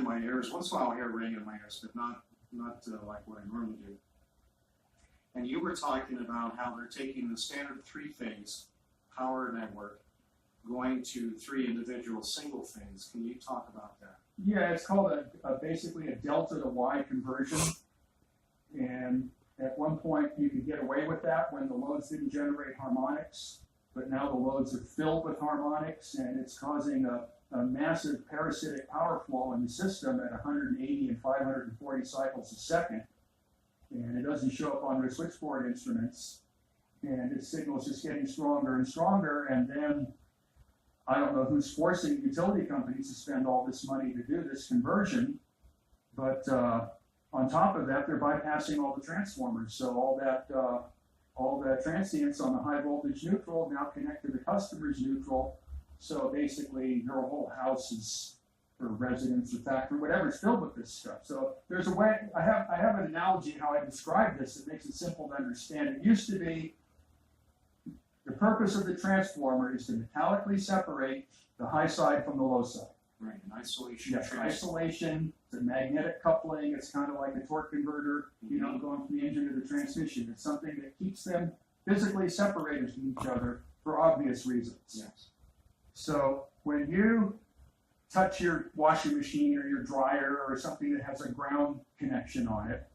in my ears. Once in a while I hear ringing in my ears, but not like what I normally do. And you were talking about how they're taking the standard three-phase power network, going to three individual single phase. Can you talk about that? Yeah, it's called basically a delta to Y conversion. And at one point you could get away with that when the loads didn't generate harmonics, but now the loads are filled with harmonics, and it's causing a massive parasitic power flow in the system at 180 and 540 cycles a second. And it doesn't show up on their switchboard instruments, and its signal is just getting stronger and stronger. And then I don't know who's forcing utility companies to spend all this money to do this conversion, but on top of that, they're bypassing all the transformers. So all that transients on the high voltage neutral now connect to the customer's neutral. So basically, your whole house is, or residence or factory, whatever, is filled with this stuff. So there's a way. I have an analogy how I describe this that makes it simple to understand. It used to be the purpose of the transformer is to metallically separate the high side from the low side. Right, an isolation. Yes, isolation, it's a magnetic coupling, it's kind of like a torque converter, going from the engine to the transmission. It's something that keeps them physically separated from each other for obvious reasons. Yes. So when you touch your washing machine or your dryer or something that has a ground connection on it,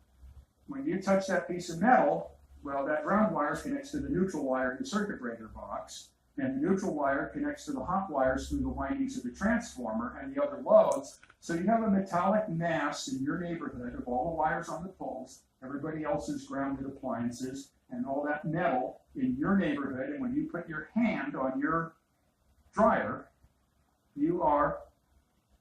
when you touch that piece of metal, well, that ground wire connects to the neutral wire in the circuit breaker box, and the neutral wire connects to the hot wires through the windings of the transformer and the other loads. So you have a metallic mass in your neighborhood of all the wires on the poles, everybody else's grounded appliances, and all that metal in your neighborhood. And when you put your hand on your dryer, you are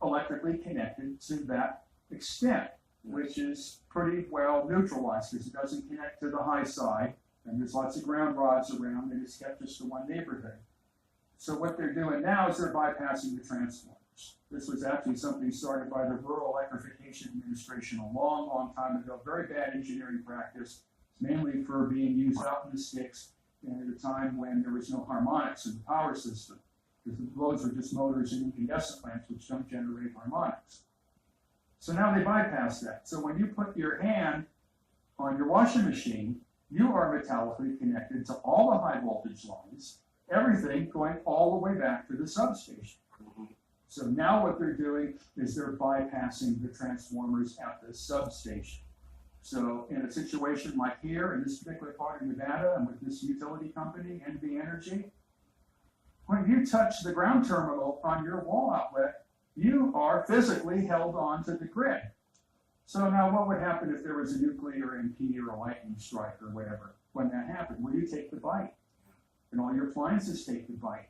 electrically connected to that extent, which is pretty well neutralized because it doesn't connect to the high side, and there's lots of ground rods around, and it's kept just to one neighborhood. So what they're doing now is they're bypassing the transformers. This was actually something started by the Rural Electrification Administration a long, long time ago. Very bad engineering practice, mainly for being used out in the sticks and at a time when there was no harmonics in the power system, because the loads are just motors and incandescent lamps which don't generate harmonics. So now they bypass that. So when you put your hand on your washing machine, you are metallically connected to all the high voltage lines, everything going all the way back to the substation. So now what they're doing is they're bypassing the transformers at the substation. So in a situation like here, in this particular part of Nevada, and with this utility company, NV Energy, when you touch the ground terminal on your wall outlet, you are physically held onto the grid. So now what would happen if there was a nuclear MP or a lightning strike or whatever when that happened? Well, you take the bite, and all your appliances take the bite.